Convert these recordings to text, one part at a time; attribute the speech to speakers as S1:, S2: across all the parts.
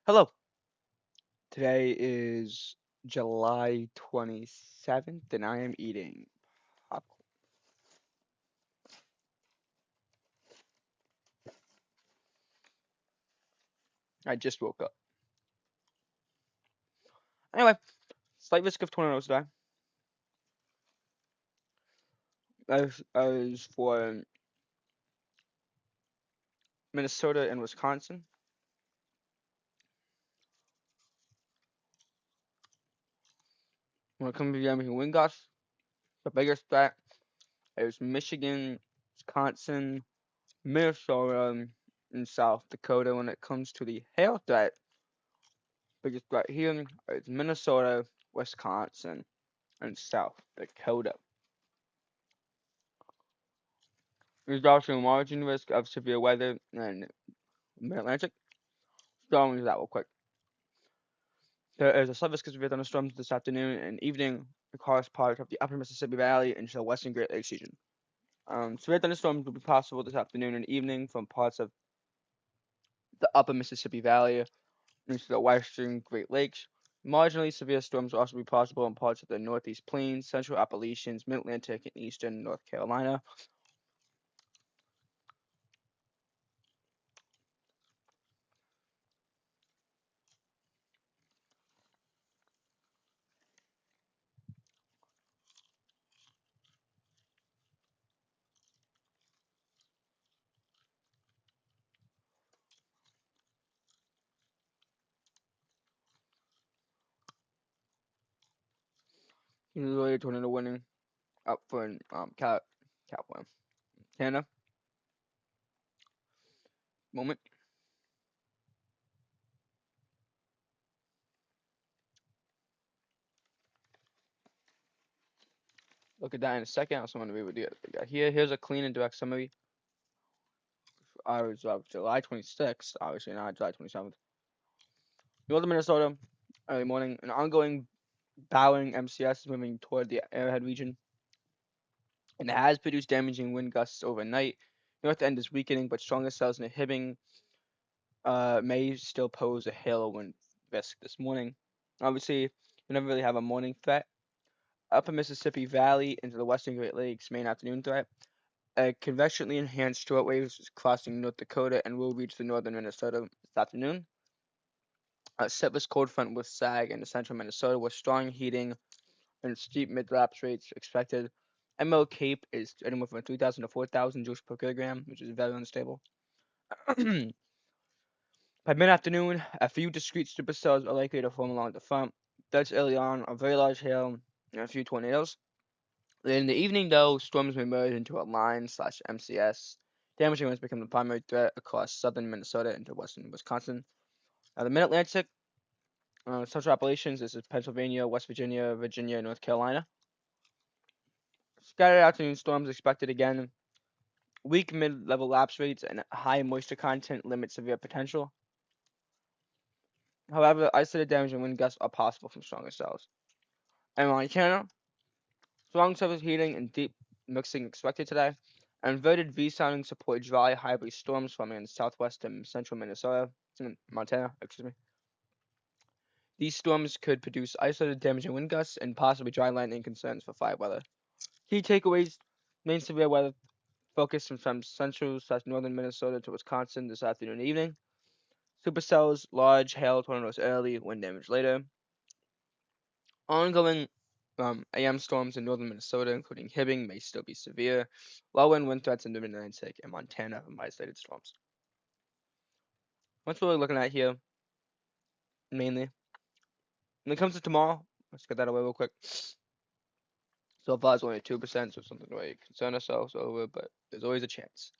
S1: Hello. Today is July 27th, and I am eating popcorn. I just woke up. Anyway, slight risk of tornadoes today. As for Minnesota and Wisconsin, when it comes to the American wind gusts, the biggest threat is Michigan, Wisconsin, Minnesota, and South Dakota. When it comes to the hail threat, biggest threat here is Minnesota, Wisconsin, and South Dakota. There's also a margin risk of severe weather in Mid-Atlantic. Going into that real quick. There is a slight risk of severe thunderstorms this afternoon and evening across parts of the upper Mississippi Valley into the western Great Lakes region. Severe thunderstorms will be possible this afternoon and evening from parts of the upper Mississippi Valley into the western Great Lakes. Marginally severe storms will also be possible in parts of the Northeast Plains, Central Appalachians, Mid-Atlantic, and Eastern North Carolina. Usually tornado warning up for California. Canada, moment. Look at that in a second. I also want to read what we got here. Here's a clean and direct summary. Hours of July 26th, obviously not July 27th. Northern Minnesota, early morning. An ongoing bowing MCS is moving toward the Arrowhead region and has produced damaging wind gusts overnight. North end is weakening, but stronger cells in the Hibbing may still pose a hail wind risk this morning. Obviously, we never really have a morning threat. Upper Mississippi Valley into the western Great Lakes, main afternoon threat. A convectionally enhanced shortwave is crossing North Dakota and will reach the northern Minnesota this afternoon. A setless cold front will sag into central Minnesota with strong heating and steep mid-lapse rates expected. ML Cape is anywhere from 3,000 to 4,000 joules per kilogram, which is very unstable. By mid-afternoon, a few discrete supercells are likely to form along the front. That's early on, a very large hail and a few tornadoes. In the evening, though, storms may merge into a line/MCS. Damaging winds become the primary threat across southern Minnesota into western Wisconsin. The Mid-Atlantic, Central Appalachians, this is Pennsylvania, West Virginia, Virginia, North Carolina. Scattered afternoon storms expected again. Weak mid-level lapse rates and high moisture content limit severe potential. However, isolated damage and wind gusts are possible from stronger cells. In Montana, strong surface heating and deep mixing expected today. Inverted V sounding support dry hybrid storms forming in southwest and central Montana, excuse me. These storms could produce isolated damaging wind gusts and possibly dry lightning concerns for fire weather. Key takeaways: main severe weather focused from central/northern Minnesota to Wisconsin this afternoon and evening. Supercells, large hail tornadoes early, wind damage later. Ongoing AM storms in northern Minnesota, including Hibbing, may still be severe. Low wind threats in the Mid-Atlantic and Montana from isolated storms. What's what we're looking at here, mainly. When it comes to tomorrow, let's get that away real quick. So far, it's only 2%, so something to really concern ourselves over, but there's always a chance.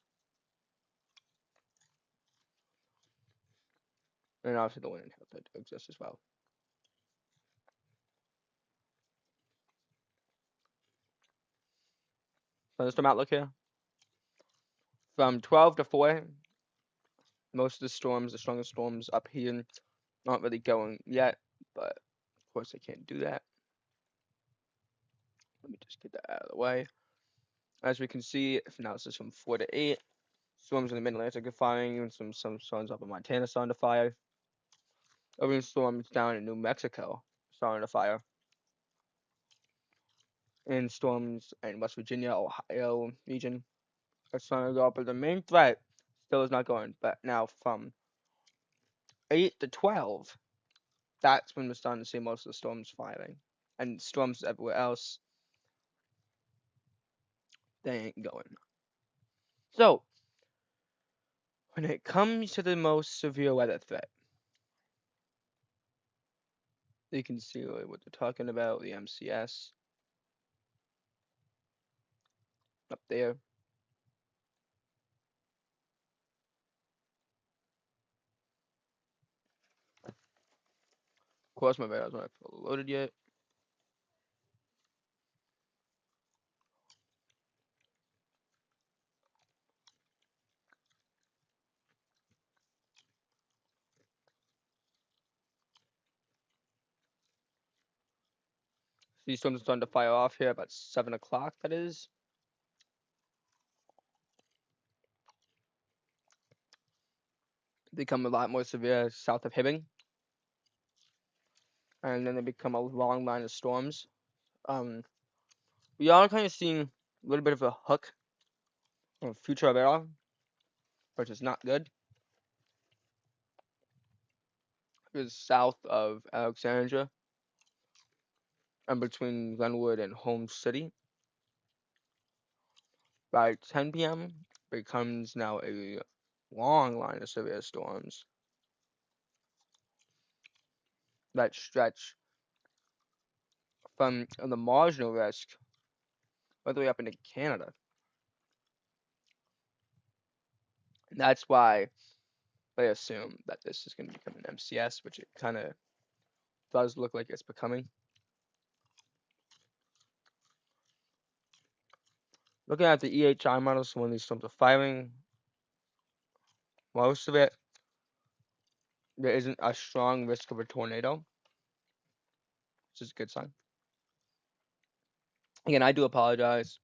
S1: And obviously, the wind and hail threat exists as well. Thunderstorm outlook here. From 12 to 4, most of the storms, the strongest storms up here, not really going yet, but of course, they can't do that. Let me just get that out of the way. As we can see, analysis from 4 to 8. Storms in the Mid-Atlantic are firing, and some storms up in Montana starting to fire. Even storms down in New Mexico starting to fire, and storms in West Virginia, Ohio region are starting to go up. But the main threat still is not going. But now from 8 to 12, that's when we're starting to see most of the storms firing. And storms everywhere else, they ain't going. So, when it comes to the most severe weather threat, you can see what they're talking about, the MCS up there. Of course, my radars not fully loaded yet. These storms are starting to fire off here about 7 o'clock, that is. Become a lot more severe south of Hibbing. And then they become a long line of storms. Um, we are kind of seeing a little bit of a hook of future of era, which is not good. It's south of Alexandria and between Glenwood and Holmes City. By 10 p.m., becomes now a long line of severe storms that stretch from the marginal risk all the way up into Canada. And that's why they assume that this is going to become an MCS, which it kind of does look like it's becoming. Looking at the EHI models, when these storms are firing, most of it, there isn't a strong risk of a tornado, which is a good sign. Again, I do apologize.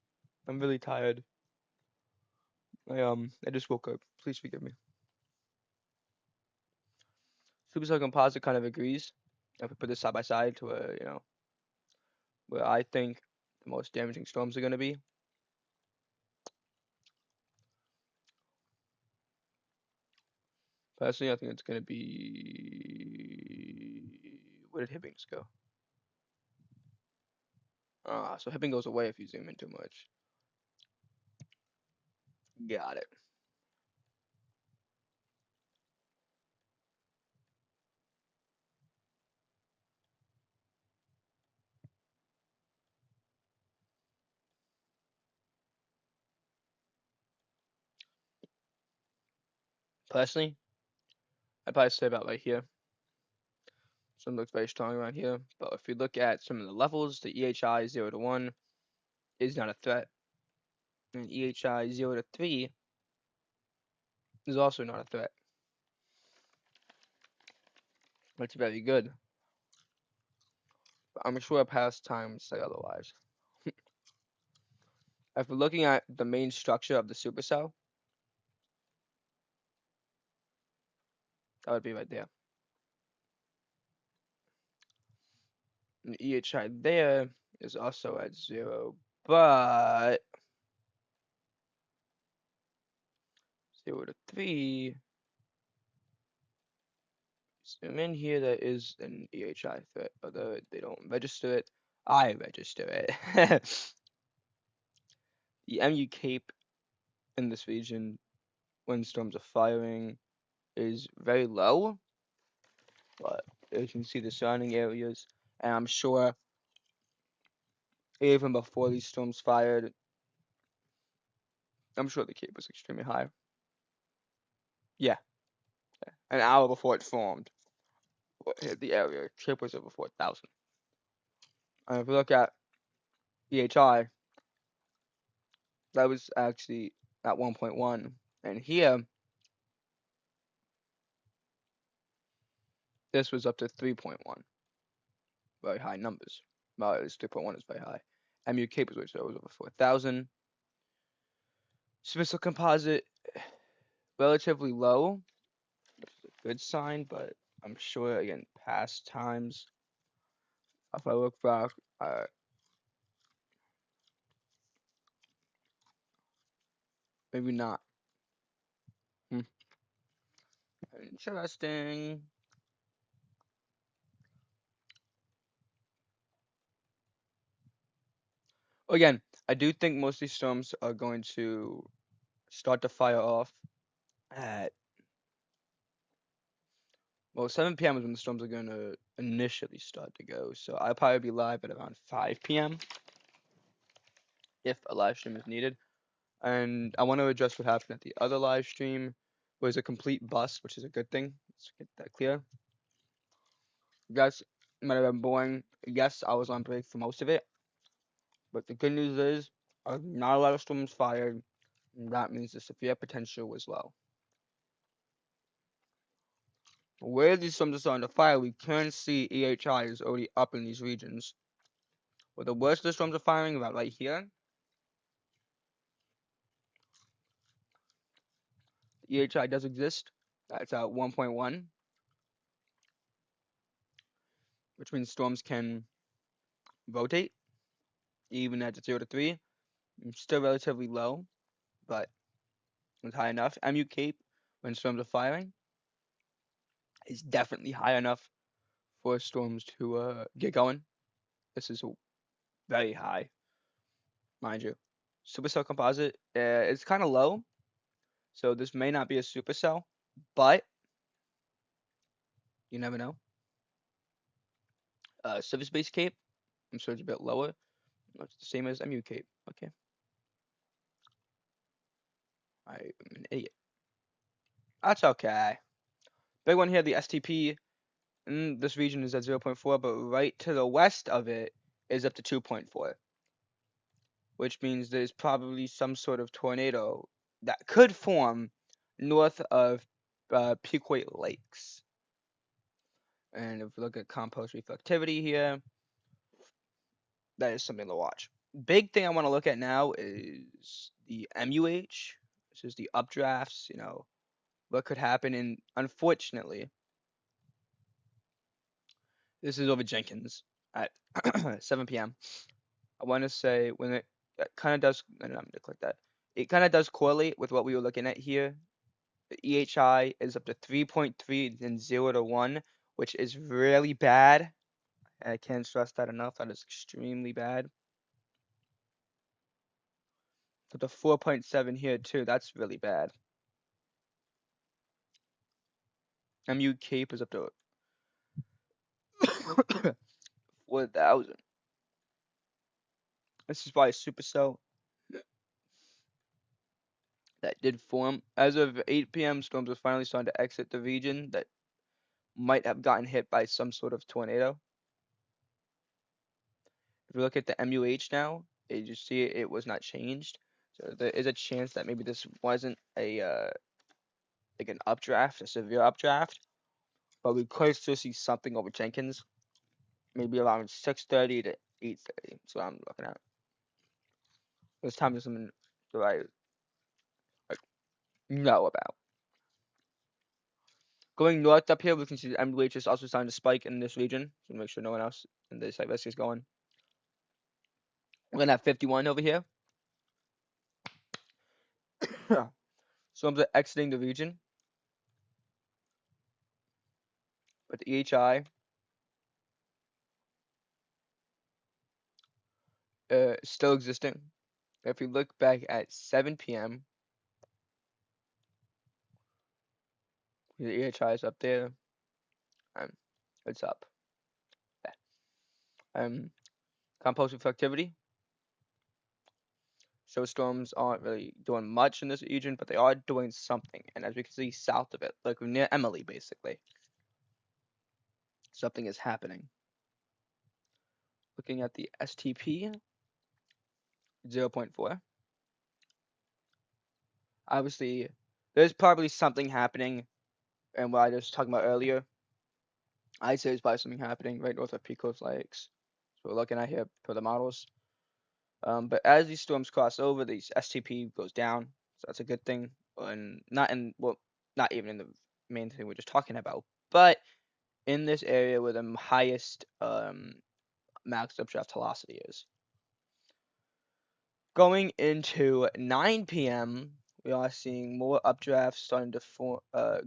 S1: I'm really tired. I just woke up. Please forgive me. Supercell Composite kind of agrees. If we put this side by side to where I think the most damaging storms are going to be. Personally, I think it's going to be. Where did Hibbings go? So Hibbing goes away if you zoom in too much. Got it. Personally, I'd probably say about right here. Some looks very strong around here. But if you look at some of the levels, the EHI 0 to 1 is not a threat. And EHI 0 to 3 is also not a threat. That's very good. But I'm sure past times say otherwise. If we're looking at the main structure of the supercell, that would be right there. And the EHI there is also at 0, but 0 to 3, zoom in here, there is an EHI threat, although they don't register it. I register it. The MU Cape in this region, when storms are firing, is very low, but you can see the surrounding areas, and I'm sure even before these storms fired, I'm sure the Cape was extremely high. Yeah, an hour before it formed, hit the area, Cape was over 4,000. And if we look at EHI, that was actually at 1.1, and here, this was up to 3.1. Very high numbers. Well, at least 3.1 is very high. MU Cape was over 4,000. Smithsonian Composite, relatively low, which is a good sign, but I'm sure again past times. If I look back, maybe not. Hmm. Interesting. Again, I do think most of these storms are going to start to fire off at, well, 7 p.m. is when the storms are going to initially start to go. So I'll probably be live at around 5 p.m. if a live stream is needed. And I want to address what happened at the other live stream. Was a complete bust, which is a good thing. Let's get that clear. Yes, it might have been boring. Yes, I was on break for most of it. But the good news is, not a lot of storms fired. And that means the severe potential was low. Where these storms are starting to fire, we can see EHI is already up in these regions. Where the worst of the storms are firing, about right here, EHI does exist. That's at 1.1, which means storms can rotate, even at 0 to 3. Still relatively low, but it's high enough. MU Cape, when storms are firing, is definitely high enough for storms to get going. This is very high, mind you. Supercell composite is kind of low, so this may not be a supercell, but you never know. Surface based cape, I'm sure it's a bit lower. It's the same as MU cape. Okay, I'm an idiot. That's okay. Big one here, the STP. This region is at 0.4, but right to the west of it is up to 2.4, which means there's probably some sort of tornado that could form north of Pequot Lakes. And if we look at compost reflectivity here, that is something to watch. Big thing I want to look at now is the MUH. This is the updrafts, what could happen. And unfortunately, this is over Jenkins at 7 p.m. I want to say when it kind of does, no, I'm going to click that. It kind of does correlate with what we were looking at here. The EHI is up to 3.3 and 0 to 1, which is really bad. I can't stress that enough. That is extremely bad. But the 4.7 here too, that's really bad. MU Cape is up to 4,000. This is by a supercell that did form. As of 8 p.m., storms are finally starting to exit the region that might have gotten hit by some sort of tornado. If we look at the MUH now, you see it was not changed. So there is a chance that maybe this wasn't a like an updraft, a severe updraft, but we could still see something over Jenkins, maybe around 6:30 to 8:30. That's what I'm looking at. This time is something that I like, know about. Going north up here, we can see the MUH is also starting to spike in this region, so make sure no one else in this site risk is going. We're gonna have 51 over here. Storms are exiting the region, but the EHI is still existing. If we look back at 7 p.m., the EHI is up there. Um, it's up. Compost reflectivity. So storms aren't really doing much in this region, but they are doing something. And as we can see south of it, like near Emily, basically, something is happening. Looking at the STP, 0.4. Obviously, there's probably something happening. And what I was talking about earlier, I'd say there's probably something happening right north of Pecos Lakes. So we're looking at here for the models. But as these storms cross over, the STP goes down, so that's a good thing. And not even in the main thing we're just talking about, but in this area where the highest max updraft velocity is. Going into 9 p.m., we are seeing more updrafts starting to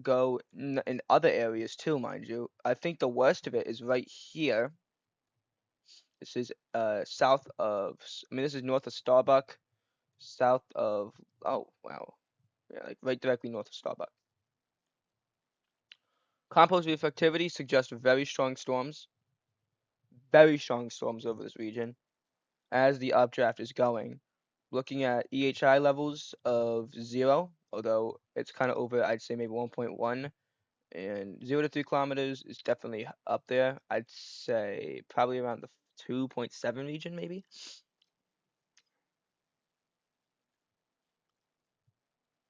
S1: go in other areas too, mind you. I think the worst of it is right here. This is south of, I mean, this is north of Starbuck, south of, oh, wow. Yeah, like right directly north of Starbuck. Compost reflectivity suggests very strong storms over this region as the updraft is going. Looking at EHI levels of 0, although it's kind of over, I'd say maybe 1.1, and 0 to 3 kilometers is definitely up there. I'd say probably around the 2.7 region, maybe.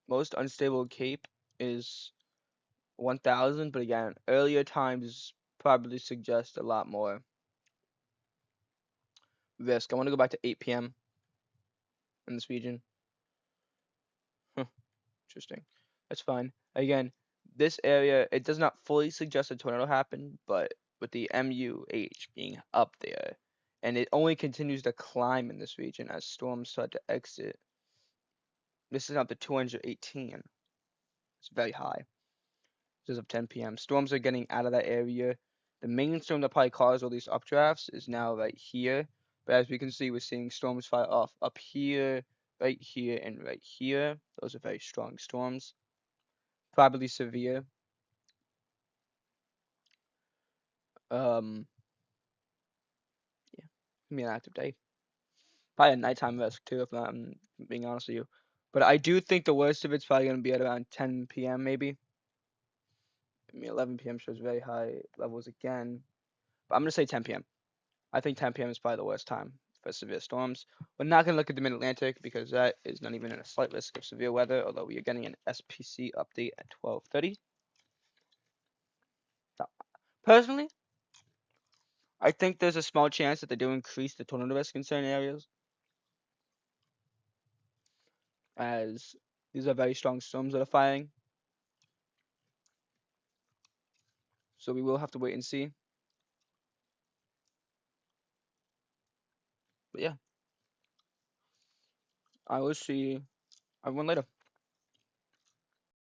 S1: Most unstable cape is 1,000, but again, earlier times probably suggest a lot more risk. I want to go back to 8 p.m. in this region. Huh, interesting. That's fine. Again, this area, it does not fully suggest a tornado happened, but with the MUH being up there, and it only continues to climb in this region as storms start to exit. This is up to 218. It's very high. As of 10 p.m. Storms are getting out of that area. The main storm that probably caused all these updrafts is now right here. But as we can see, we're seeing storms fire off up here, right here, and right here. Those are very strong storms. Probably severe. Um, yeah, gonna be an active day. Probably a nighttime risk too, if I'm being honest with you. But I do think the worst of it's probably gonna be at around 10 p.m. maybe. I mean, 11 p.m. shows very high levels again. But I'm gonna say 10 p.m. I think 10 p.m. is probably the worst time for severe storms. We're not gonna look at the Mid-Atlantic because that is not even in a slight risk of severe weather, although we are getting an SPC update at 12:30. Now, personally, I think there's a small chance that they do increase the tornado risk in certain areas, as these are very strong storms that are firing. So we will have to wait and see. But yeah, I will see everyone later.